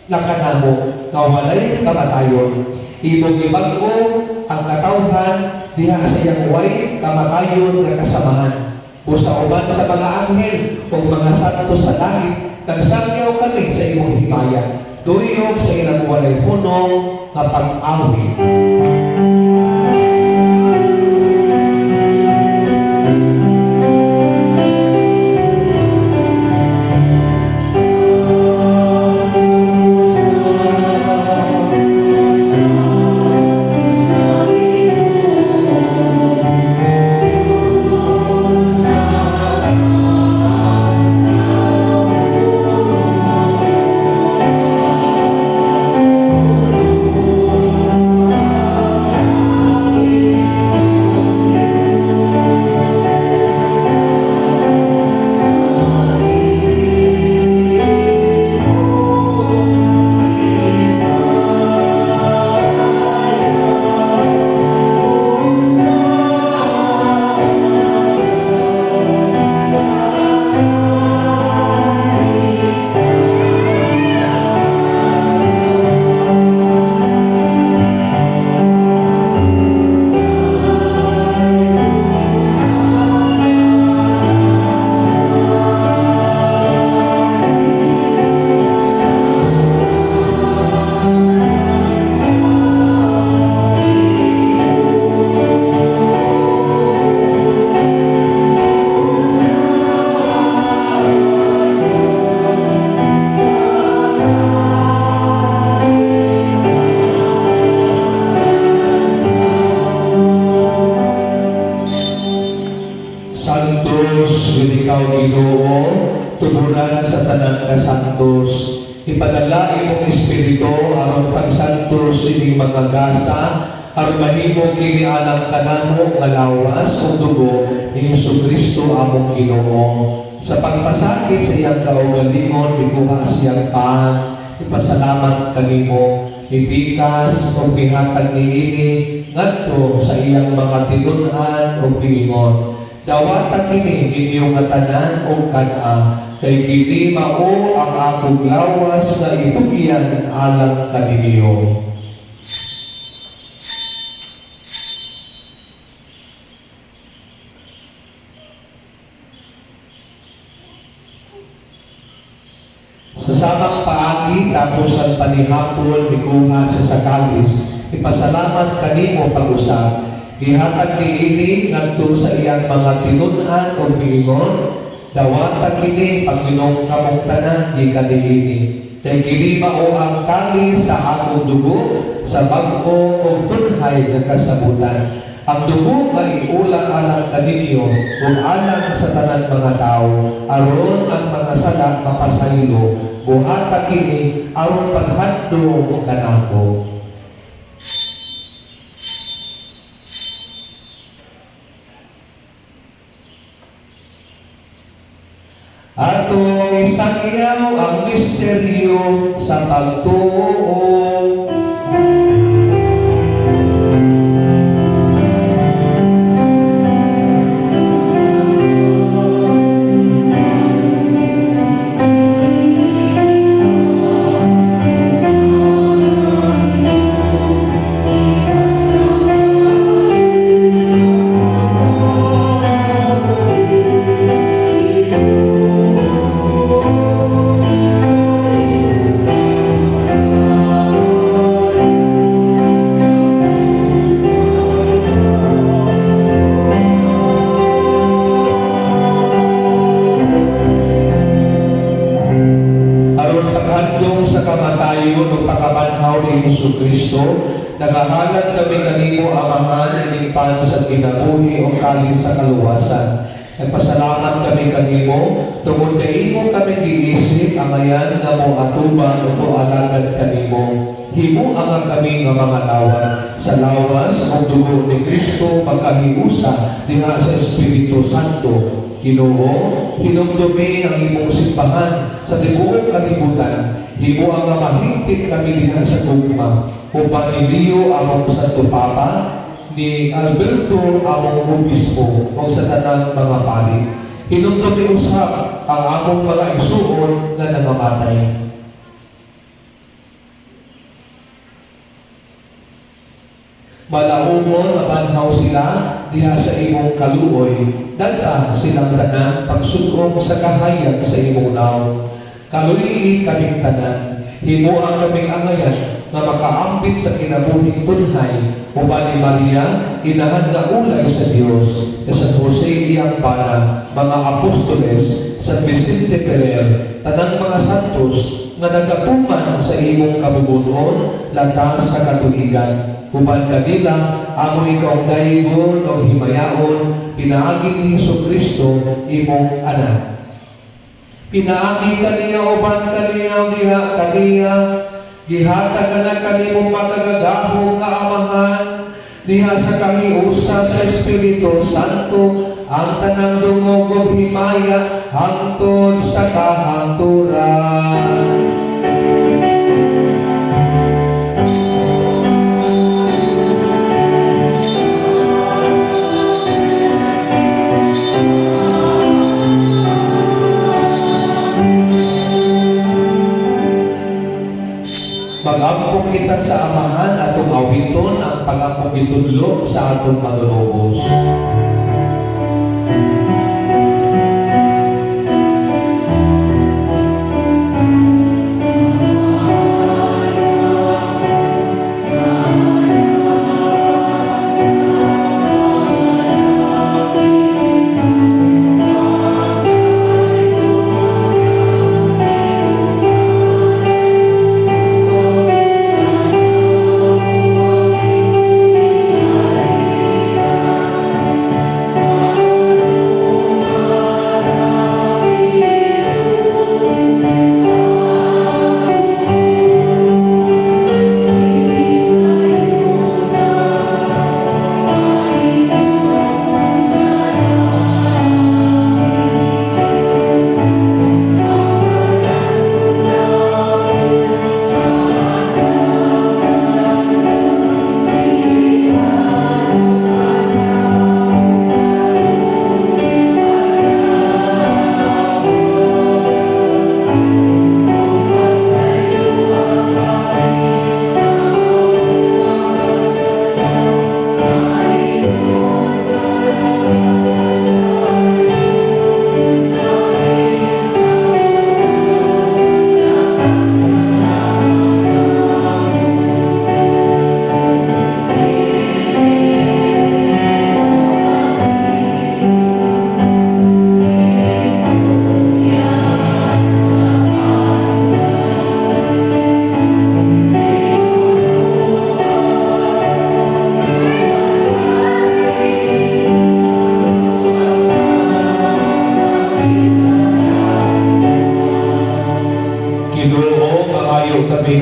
nakanamo nga walay kamatayon. Imong ibag-o ang katawhan diha sa iyang way kamatayon nga kasamahan. Busa uban sa mga anghel o mga santo sa langit, nagsangyaw kami sa imong himaya. Tuyog sa ilang walay punong nga pag-awit. Santos, ikaw Ginoo, tuburan sa tanan ka santos. Ipadala imong espiritu aron pagsantos ining mga gasa, aron mahimo kini alang kanamo nga lawas ug dugo ni Hesukristo among Ginoo. Sa pagpasakit sa iyang kaugalingon, ikuha siyang pan, ipasalamat kanimo, ipikas o pihatag niini ngadto sa iyang mga tinun-an o piingon. Dawatan kini inyong katanan o kana, kay kini mao ang akong lawas na itugyan alang kaninyo. Sa samang paagi tapos ang panihapon ikuha sa sakalis, ipasalamat kanimo pag-usap. Gihatag niini ngadto sa iyang mga tinun-an o piingon, dawatan kini Panginoong kamong tanan gikan niini. Kay kini mao ang kalis sa akong dugo sa bag-o ug tunhay nga kasabutan. Ang dugo nga iulang alang kaninyo ug alang sa tanan mga tao, aron ang mga sala mapasaylo. Buhata kini aron paghadlong kanako. Atong isangyaw ang misteryo sa pagtuo. kamatayon o pagkabanhaw ni Hesukristo, nagahalan kami kanimo amahan ining sa kinabuhi o kalis sa kaluwasan. Nagpasalamat kami kanimo, tungod kay imo kami giisip amayan nga mo atuban o alagad kanimo. Himo ang kami nga mga lawan sa lawas o dugo ni Kristo pagkahiusa diha sa Espiritu Santo. Ginoo, hinumdumi ang imong simbahan sa tibuok kalibutan. Himo ang mahigpit kami diha sa tugma upang iliyo among Santo Papa ni Alberto among obispo o sa tanang mga pari. Hinumdumi usab ang among mga igsuon nga nangamatay. Malaumon mabanhaw sila diha sa imong kaluoy. Dagta silang tanan pagsugong sa kahayag sa imong naw. Kaluyi kaming tanan, himuang kaming angayan nga makaambit sa kinabuhing bunhay uban ni Maria, inahan nga ulay sa Dios, e San Jose iyang pana, mga apostoles, San Vicente Ferrer, tanang mga santos nga nagapuman sa imong kabubunon latas sa katuigan. Uban kanila, amo ikaw daygon o himayaon, pinaagi ni Jesucristo imong anak. Pinaagi kaniya uban kaniya diha kaniya, gihatag na kanimong makagagahong nga amahan, diha sa kahiusa sa Espiritu Santo, ang tanang dungog o himaya, hangtod sa kahangturan. Mag-ampok kita sa amahan atong awiton ang pag-ampok itudlo sa atong manunubos.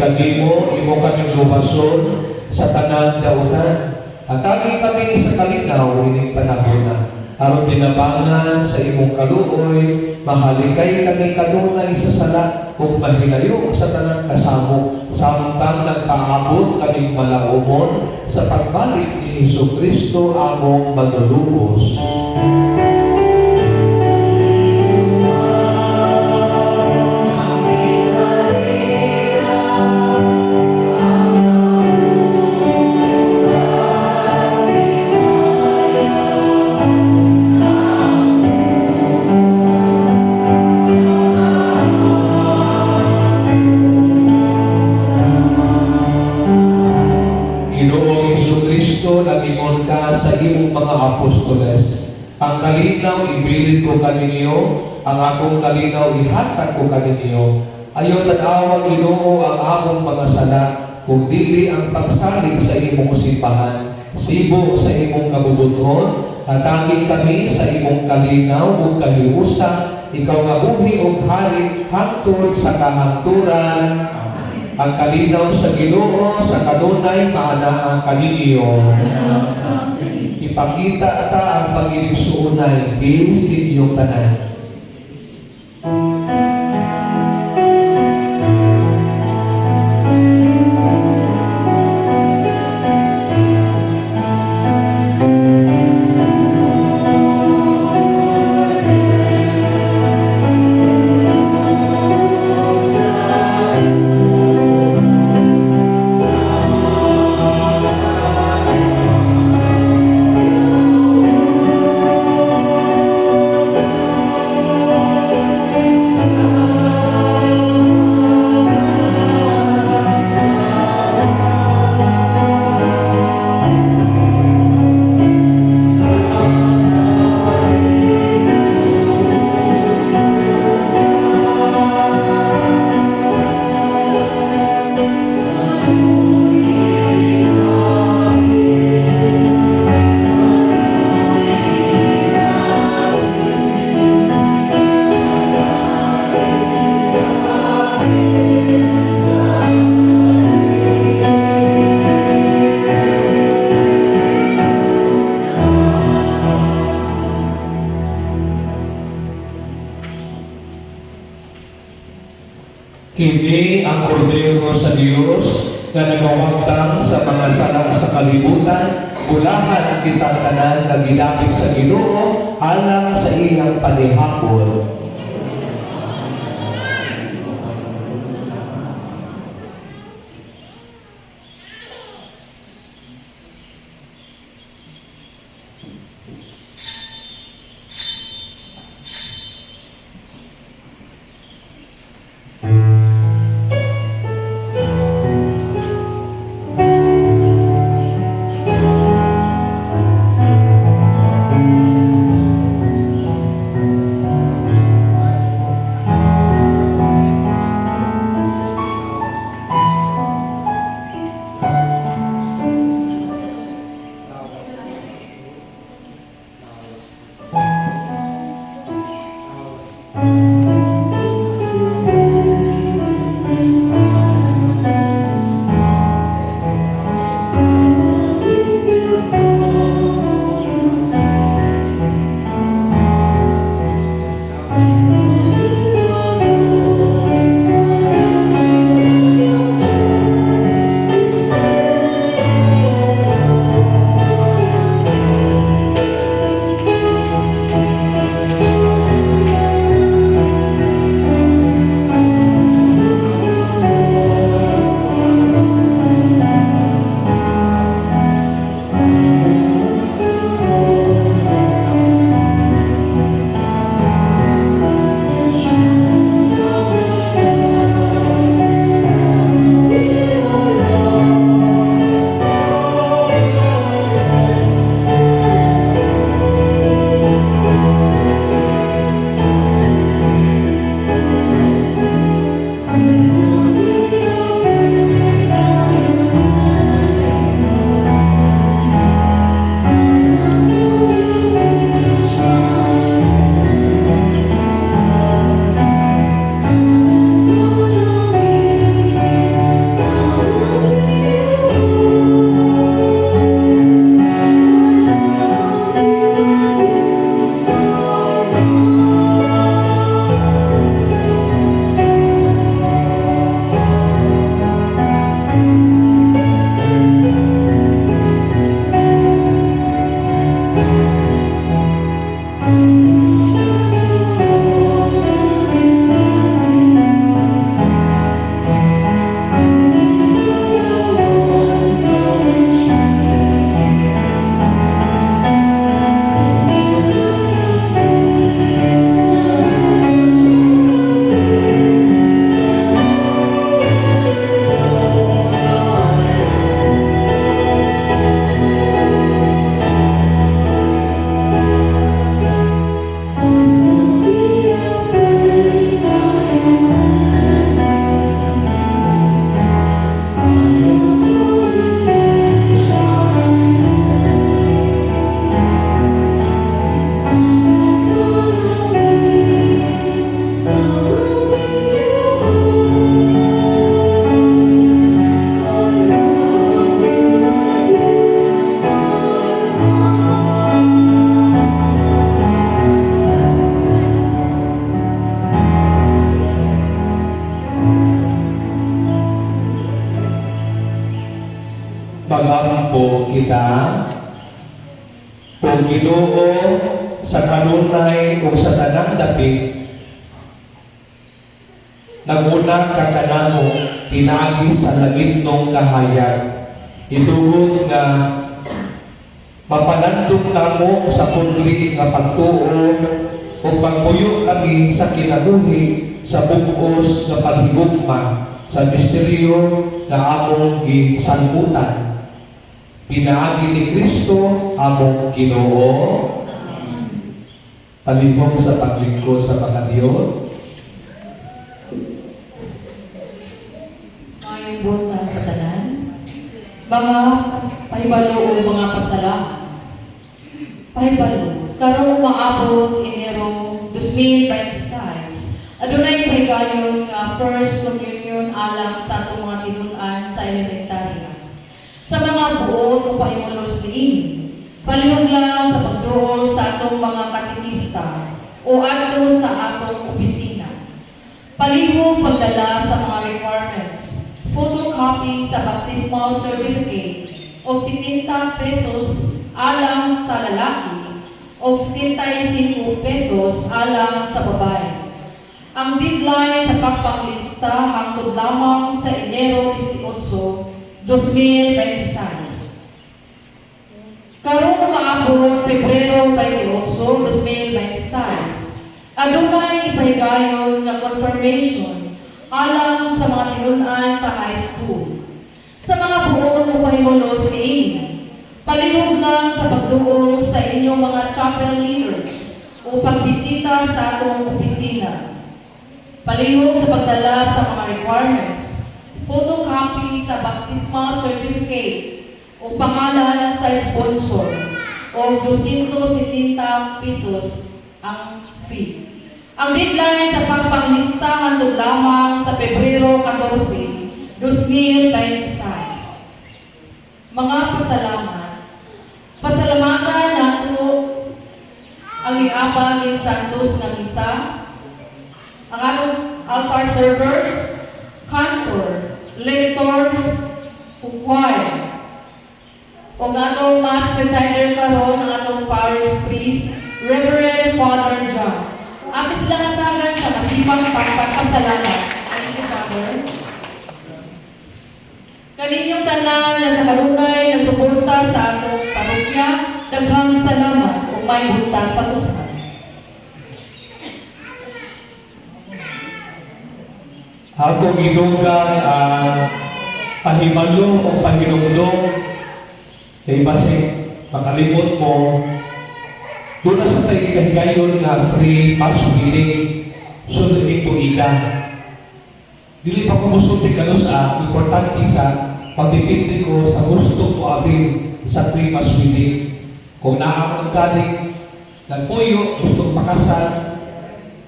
kanimo, imo kaming lumason sa tanan dautan. Atagi kami sa kalinaw ining panahon na. Aron tinabangan sa imong kaluoy, mahalikay kami kanunay sa sala, ug mahilayo sa tanan kasamo, samtang nagpaabot kaming malaumon sa pagbalik ni Jesucristo among manlulubos. Nagingon ka sa imong mga apostoles. Ang kalinaw ibilin ko kaninyo, ang akong kalinaw ihatag ko kaninyo. Ayaw tanawa Ginoo ang among mga sala, kung dili ang pagsalig sa imong simbahan. Sibo sa imong kabubuton, hatagin kami sa imong kalinaw ug kaliusa, ikaw nga buhi ug hari hangtod sa kahangturan. Ang kalinaw sa Ginoo sa kanunay maanaa kaninyo. Ipakita ta ang pag-iligsuunay din sa inyong tanan. Kini ang kordero sa Dios nga nagawagtang sa mga sala sa kalibutan, ulahan kita tanan nga ginapit sa Ginoo alang sa iyang panihapon. Pagampo kita o Ginoo sa kanunay o sa tanang dapit. Naguna ka kanamo pinagi sa langit nung kahayag. Ituod nga mapanandog kamo sa pundli nga pagtuo o pagpuyo kami sa kinabuhi sa bugos nga paghigugma sa misteryo na among gisangutan. Pinaagi ni Kristo among Ginoo. Palihog sa paglingkod sa pagkadiyon. Mayong buntag sa tanan, mga pahibalo o mga pasalamat. Pahibalo, karong maabot Enero 2026, adunay paygayon nga First Communion alang sa atong mga tinunan sa elementarya. Sa mga buot o pahimulos niini, palihog lang sa pagduol sa atong mga katekista o ato sa atong opisina. Palihog pagdala sa mga requirements. Photocopy sa baptismal certificate o 70 pesos alang sa lalaki o 75 pesos alang sa babae. Ang deadline sa pagpanglista hangtod lamang sa Enero 18, 2026. Karong maabot Pebrero 28, 2026, adunay ipahigayon nga confirmation alang sa mga tinunan sa high school. Sa mga buong upahimulos ni palihog lang sa pagduong sa inyong mga chapel leaders o pagbisita sa atong opisina. Palihog sa pagdala sa mga requirements, photocopy sa baptismal certificate o pangalan sa sponsor o 270 pesos ang fee. Ang deadline sa pagpanglista hangtod lamang sa Pebrero 14, 2026. Mga pasalamat. Pasalamatan nato ang iabang ng Santos nga misa, ang atong altar servers, cantor, lectors, choir, o atong mass presider karon ang atong parish priest, Reverend Father John. Ato silang hatagan sa masipang pagpapasalamat. Thank you, Father. Kaninyong tanan na sa kalunay na suporta sa atong parokya, daghang salamat o may buntag pag-usap. Ako gidugang pahimalo o pahinumdum kay base makalimot mo doon na sa tayo kahigayon na free pass meeting sunod ito ila. Dili pa ko musulti kano sa importante sa pagpipindi ko sa gusto ko abin sa free pass meeting. Kung naamang galing nagpuyo, gusto makasal,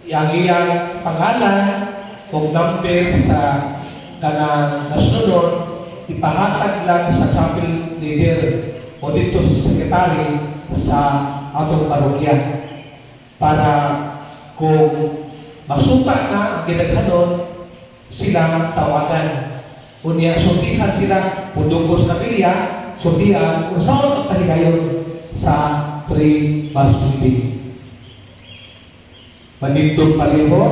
iyang pangalan o number sa kanang nasunod, ipahatag lang sa chapel leader o dito sa sekretary sa atong parokya para kung masuta na ang ginaghanon sila tawagan. Unya suntihan sila, pundugos na pilya, suntihan kung saan ang pahigayon sa free bus meeting. Manindong paliho,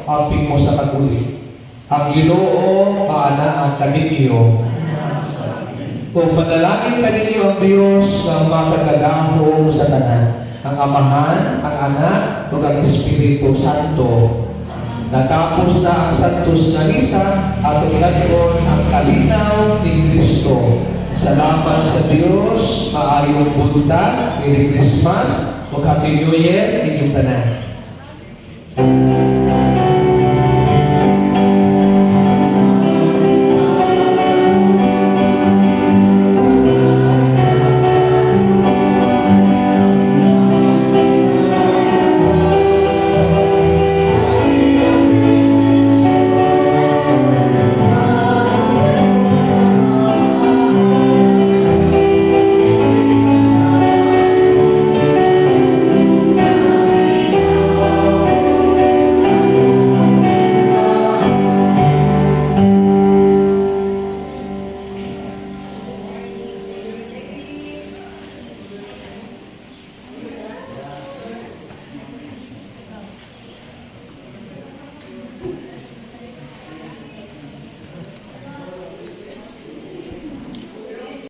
amping mo sa kaguli. Ang Ginoo maana ang kaninyo. Kung manalangin kaninyo ang Diyos na makagalaho sa tanan, ang Amahan, ang Anak, ug ang Espiritu Santo. Natapos na ang Santos na Misa at umilagon ang kalinaw ni Kristo. Salamat sa Diyos, maayong buntag, Merry Christmas, ug Happy New Year, inyong tanan.